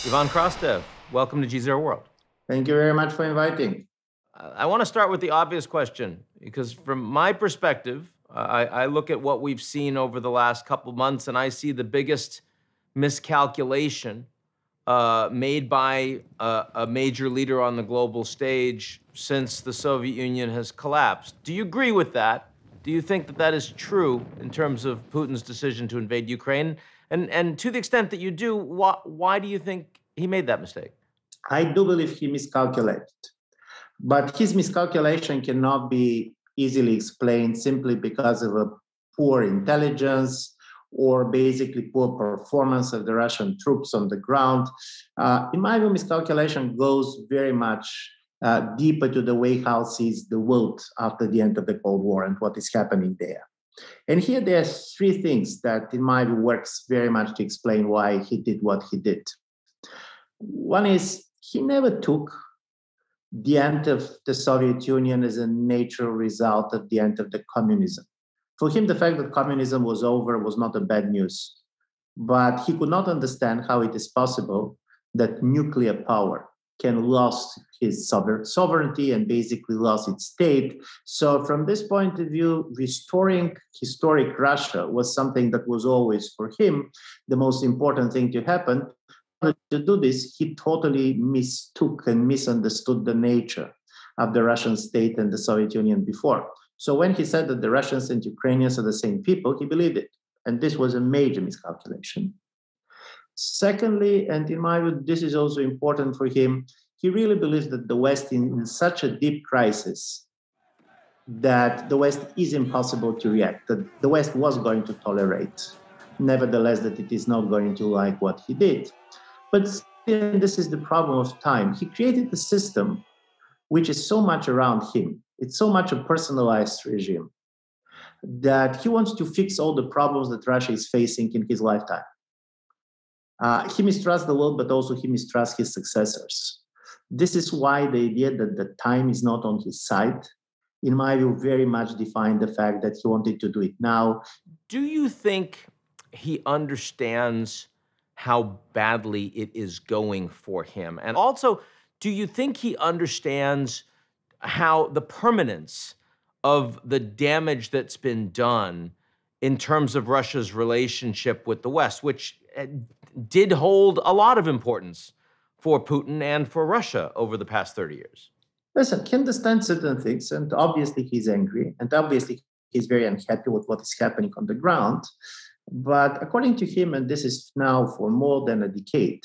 Ivan Krastev, welcome to GZERO World. Thank you very much for inviting. I want to start with the obvious question, because from my perspective, I look at what we've seen over the last couple of months, and I see the biggest miscalculation made by a major leader on the global stage since the Soviet Union has collapsed. Do you agree with that? Do you think that that is true in terms of Putin's decision to invade Ukraine? And to the extent that you do, why do you think he made that mistake? I do believe he miscalculated. But his miscalculation cannot be easily explained simply because of a poor intelligence or basically poor performance of the Russian troops on the ground. In my view, miscalculation goes very much deeper to the way how sees the world after the end of the Cold War and what is happening there. And here there are three things that, in my view, works very much to explain why he did what he did. One is he never took the end of the Soviet Union as a natural result of the end of the communism. For him, the fact that communism was over was not a bad news, but he could not understand how it is possible that nuclear power can lose his sovereignty and basically lose its state. So from this point of view, restoring historic Russia was something that was always for him the most important thing to happen. To do this, he totally mistook and misunderstood the nature of the Russian state and the Soviet Union before. So when he said that the Russians and Ukrainians are the same people, he believed it. And this was a major miscalculation. Secondly, and in my view, this is also important for him, he really believes that the West is in such a deep crisis that the West is impossible to react, that the West was going to tolerate, nevertheless, that it is not going to like what he did. But still, this is the problem of time. He created a system which is so much around him. It's so much a personalized regime that he wants to fix all the problems that Russia is facing in his lifetime. He mistrusts the world, but also he mistrusts his successors. This is why the idea that the time is not on his side, in my view, very much defined the fact that he wanted to do it now. Do you think he understands how badly it is going for him? And also, do you think he understands how the permanence of the damage that's been done in terms of Russia's relationship with the West, which did hold a lot of importance for Putin and for Russia over the past 30 years? Listen, he understands certain things, and obviously he's angry, and obviously he's very unhappy with what is happening on the ground. But according to him, and this is now for more than a decade,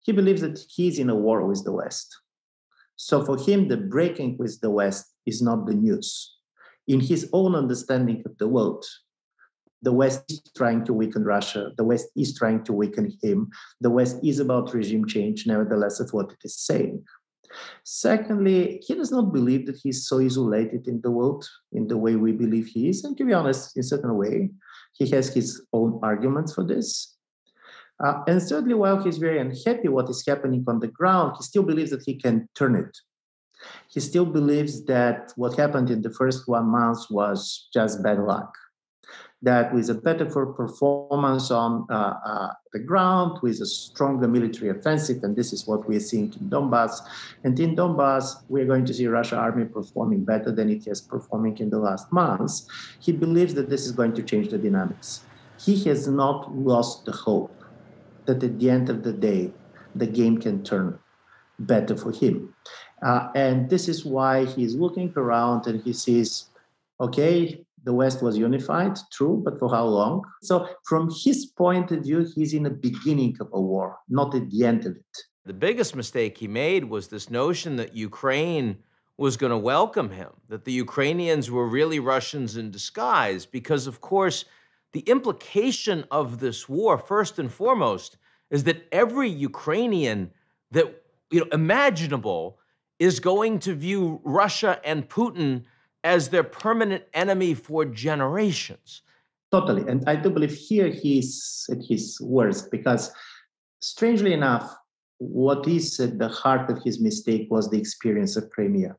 he believes that he's in a war with the West. So for him, the breaking with the West is not the news. In his own understanding of the world, the West is trying to weaken Russia. The West is trying to weaken him. The West is about regime change, nevertheless, of what it is saying. Secondly, he does not believe that he's so isolated in the world in the way we believe he is. And to be honest, in a certain way, he has his own arguments for this. And thirdly, while he's very unhappy what is happening on the ground, he still believes that he can turn it. He still believes that what happened in the first 1 month was just bad luck. That with a better performance on the ground, with a stronger military offensive, and this is what we're seeing in Donbass. And in Donbass, we're going to see Russian army performing better than it has performing in the last months. He believes that this is going to change the dynamics. He has not lost the hope that at the end of the day, the game can turn better for him. And this is why he's looking around and he sees, okay, the West was unified, true, but for how long? So from his point of view, he's in the beginning of a war, not at the end of it. The biggest mistake he made was this notion that Ukraine was going to welcome him, that the Ukrainians were really Russians in disguise, because, of course, the implication of this war, first and foremost, is that every Ukrainian that imaginable is going to view Russia and Putin as their permanent enemy for generations. Totally. And I do believe here he's at his worst, because strangely enough, what is at the heart of his mistake was the experience of Crimea.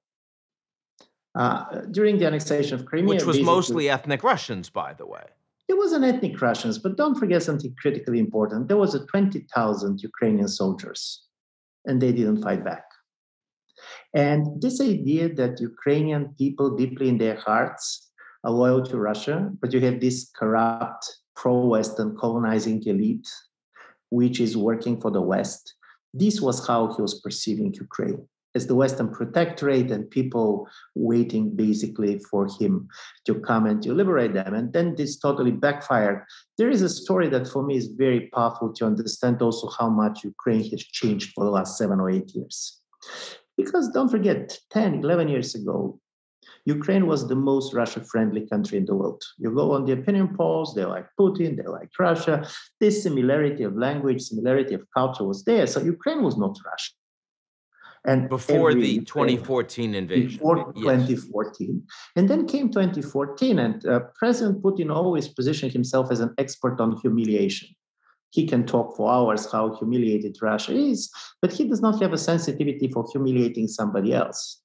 During the annexation of Crimea, which was mostly ethnic Russians, by the way. It wasn't ethnic Russians, but don't forget something critically important. There was 20,000 Ukrainian soldiers, and they didn't fight back. And this idea that Ukrainian people deeply in their hearts are loyal to Russia, but you have this corrupt, pro-Western colonizing elite, which is working for the West. This was how he was perceiving Ukraine, as the Western protectorate and people waiting basically for him to come and to liberate them. And then this totally backfired. There is a story that for me is very powerful to understand also how much Ukraine has changed for the last 7 or 8 years. Because don't forget, 10, 11 years ago, Ukraine was the most Russia-friendly country in the world. You go on the opinion polls, they like Putin, they like Russia. This similarity of language, similarity of culture was there. So Ukraine was not Russia. And before the 2014 invasion. Before 2014. And then came 2014, and President Putin always positioned himself as an expert on humiliation. He can talk for hours how humiliated Russia is, but he does not have a sensitivity for humiliating somebody else.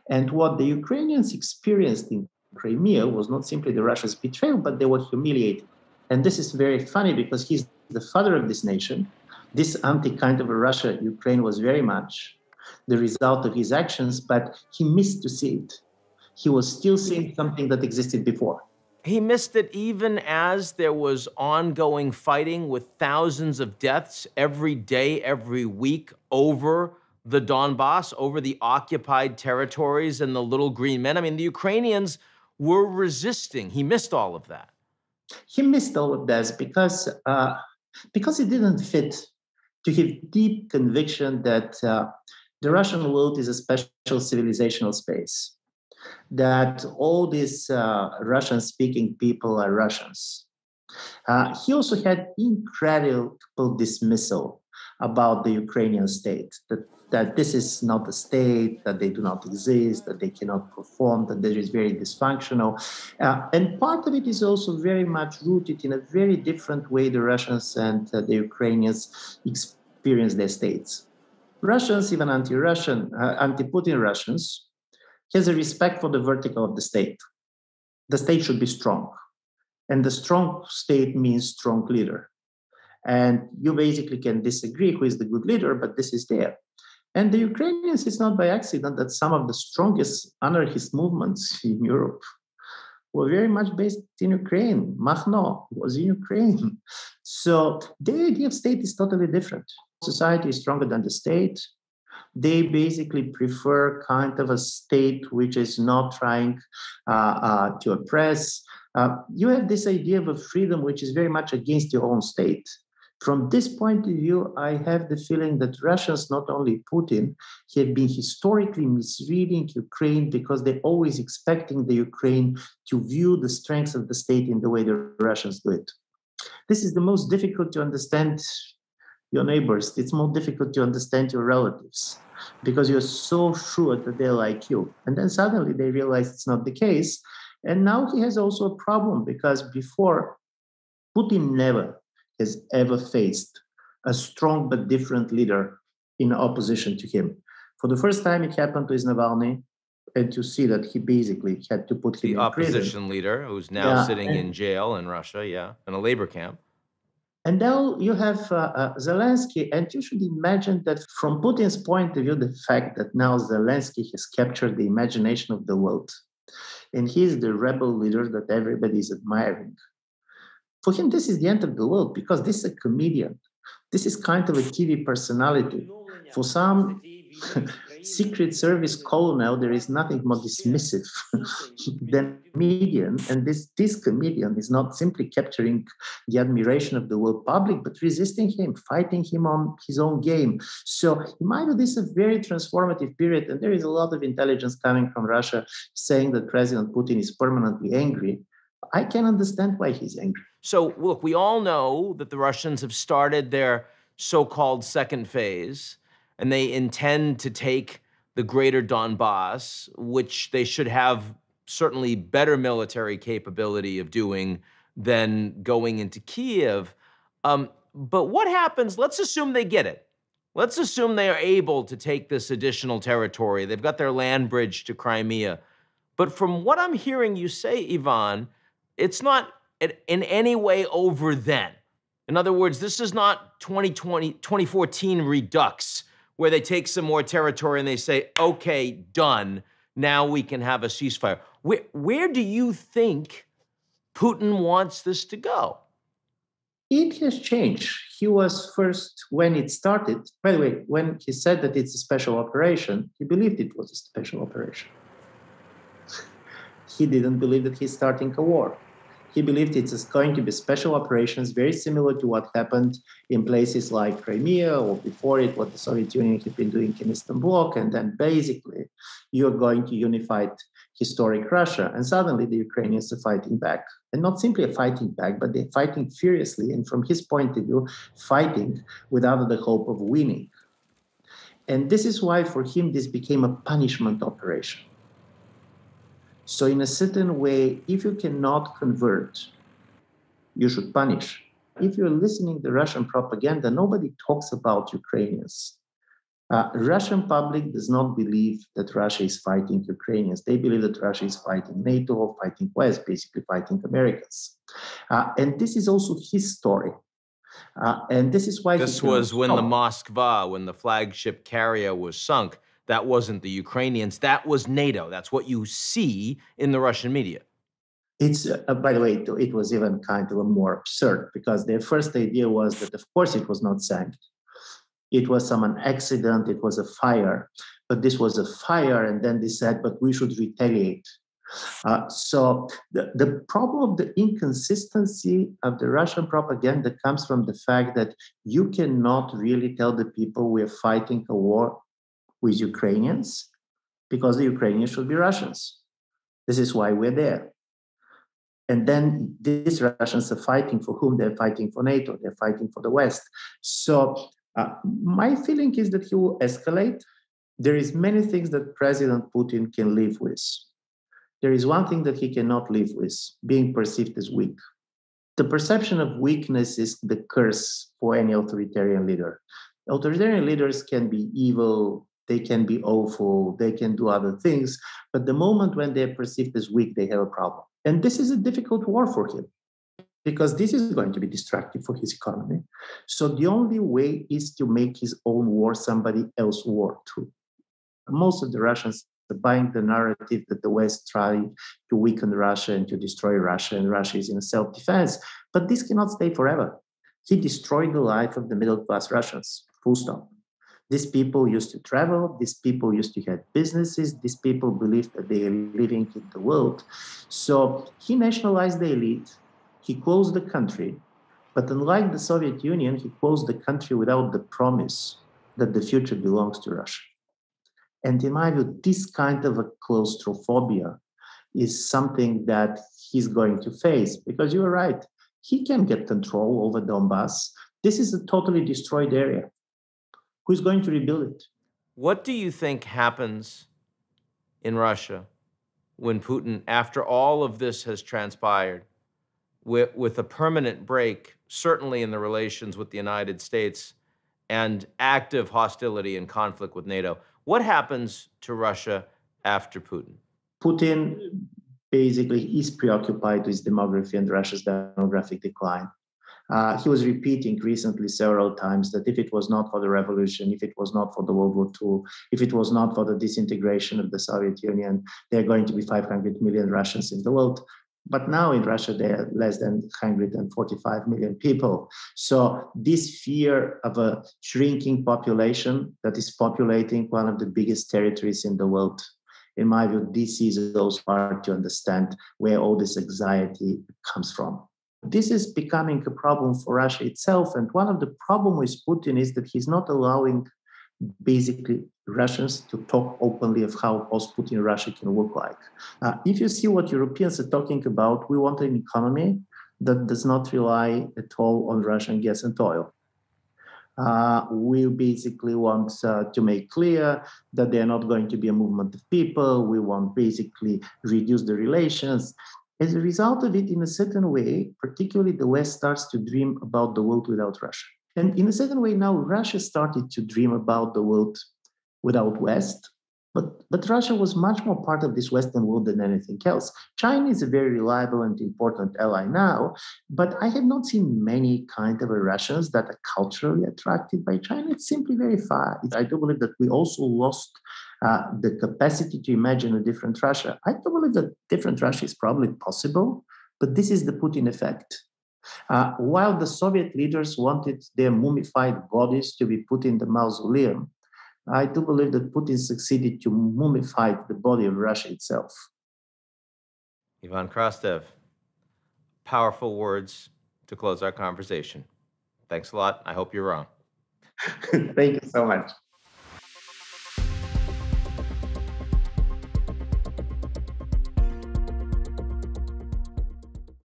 And what the Ukrainians experienced in Crimea was not simply the Russia's betrayal, but they were humiliated. And this is very funny because he's the father of this nation. This anti-kind of a Russia, Ukraine was very much the result of his actions, but he missed to see it. He was still seeing something that existed before. He missed it even as there was ongoing fighting with thousands of deaths every day, every week over the Donbass, over the occupied territories and the little green men. I mean, the Ukrainians were resisting. He missed all of that. He missed all of this because it didn't fit to his deep conviction that the Russian world is a special civilizational space, that all these Russian-speaking people are Russians. He also had incredible dismissal about the Ukrainian state, that this is not a state, that they do not exist, that they cannot perform, that there is very dysfunctional. And part of it is also very much rooted in a very different way the Russians and the Ukrainians experience their states. Russians, even anti-Russian, anti-Putin Russians, has a respect for the vertical of the state. The state should be strong. And the strong state means strong leader. And you basically can disagree who is the good leader, but this is there. And the Ukrainians, it's not by accident that some of the strongest anarchist movements in Europe were very much based in Ukraine. Makhno was in Ukraine. So the idea of state is totally different. Society is stronger than the state. They basically prefer kind of a state which is not trying to oppress. You have this idea of a freedom which is very much against your own state. From this point of view, I have the feeling that Russians, not only Putin, have been historically misreading Ukraine because they're always expecting the Ukraine to view the strengths of the state in the way the Russians do it. This is the most difficult to understand your neighbors. It's more difficult to understand your relatives because you're so sure that they're like you. And then suddenly they realize it's not the case. And now he has also a problem because before, Putin never has ever faced a strong but different leader in opposition to him. For the first time, it happened to Navalny, and to see that he basically had to put him in prison. The opposition leader who's now sitting in jail in Russia, in a labor camp. And now you have Zelensky, and you should imagine that from Putin's point of view, the fact that now Zelensky has captured the imagination of the world, and he's the rebel leader that everybody is admiring. For him, this is the end of the world because this is a comedian. This is kind of a TV personality. For some Secret Service colonel, there is nothing more dismissive than a comedian. And this comedian is not simply capturing the admiration of the world public, but resisting him, fighting him on his own game. So in my view, this is a very transformative period. And there is a lot of intelligence coming from Russia saying that President Putin is permanently angry. I can understand why he's angry. So, look, we all know that the Russians have started their so-called second phase, and they intend to take the greater Donbass, which they should have certainly better military capability of doing than going into Kiev. But what happens? Let's assume they get it. Let's assume they are able to take this additional territory. They've got their land bridge to Crimea. But from what I'm hearing you say, Ivan, it's not in any way over then. In other words, this is not 2014 Redux, where they take some more territory and they say, okay, done, now we can have a ceasefire. Where do you think Putin wants this to go? It has changed. He was first, when it started, by the way, when he said that it's a special operation, he believed it was a special operation. He didn't believe that he's starting a war. He believed it's going to be special operations, very similar to what happened in places like Crimea or before it, what the Soviet Union had been doing in Eastern Bloc. And then basically you're going to unify historic Russia. And suddenly the Ukrainians are fighting back. And not simply fighting back, but they're fighting furiously. And from his point of view, fighting without the hope of winning. And this is why for him, this became a punishment operation. So in a certain way, if you cannot convert, you should punish. If you're listening to Russian propaganda, nobody talks about Ukrainians. Russian public does not believe that Russia is fighting Ukrainians. They believe that Russia is fighting NATO or fighting West, basically fighting Americans. And this is also his story. And this is why this was when the Moskva, when the flagship carrier was sunk. That wasn't the Ukrainians, that was NATO. That's what you see in the Russian media. It's, by the way, it was even kind of a more absurd, because their first idea was that, of course, it was not sank. It was some accident, it was a fire, but this was a fire, and then they said, but we should retaliate. So the problem of the inconsistency of the Russian propaganda comes from the fact that you cannot really tell the people we're fighting a war with Ukrainians, because the Ukrainians should be Russians. This is why we're there. And then these Russians are fighting for whom? They're fighting for NATO, they're fighting for the West. So my feeling is that he will escalate. There is many things that President Putin can live with. There is one thing that he cannot live with, being perceived as weak. The perception of weakness is the curse for any authoritarian leader. Authoritarian leaders can be evil, they can be awful, they can do other things, but the moment when they're perceived as weak, they have a problem. And this is a difficult war for him, because this is going to be destructive for his economy. So the only way is to make his own war somebody else's war too. Most of the Russians are buying the narrative that the West tried to weaken Russia and to destroy Russia, and Russia is in self-defense. But this cannot stay forever. He destroyed the life of the middle-class Russians, full stop. These people used to travel, these people used to have businesses, these people believed that they are living in the world. So he nationalized the elite, he closed the country, but unlike the Soviet Union, he closed the country without the promise that the future belongs to Russia. And in my view, this kind of a claustrophobia is something that he's going to face, because you're right, he can get control over Donbass. This is a totally destroyed area. Who's going to rebuild it? What do you think happens in Russia when Putin, after all of this has transpired, with a permanent break, certainly in the relations with the United States, and active hostility and conflict with NATO, what happens to Russia after Putin? Putin basically is preoccupied with demography and Russia's demographic decline. He was repeating recently several times that if it was not for the revolution, if it was not for the World War II, if it was not for the disintegration of the Soviet Union, there are going to be 500 million Russians in the world. But now in Russia, there are less than 145 million people. So this fear of a shrinking population that is populating one of the biggest territories in the world, in my view, this is also hard to understand where all this anxiety comes from. This is becoming a problem for Russia itself. And one of the problems with Putin is that he's not allowing basically Russians to talk openly of how post-Putin Russia can look like. If you see what Europeans are talking about, we want an economy that does not rely at all on Russian gas and oil. We basically want to make clear that they're not going to be a movement of people. We want basically reduce the relations. As a result of it, in a certain way, particularly the West starts to dream about the world without Russia. And in a certain way now, Russia started to dream about the world without West. But Russia was much more part of this Western world than anything else. China is a very reliable and important ally now, but I have not seen many kind of Russians that are culturally attracted by China. It's simply very far. I do believe that we also lost the capacity to imagine a different Russia. I do believe that different Russia is probably possible, but this is the Putin effect. While the Soviet leaders wanted their mummified bodies to be put in the mausoleum, I do believe that Putin succeeded to mummify the body of Russia itself. Ivan Krastev, powerful words to close our conversation. Thanks a lot. I hope you're wrong. Thank you so much.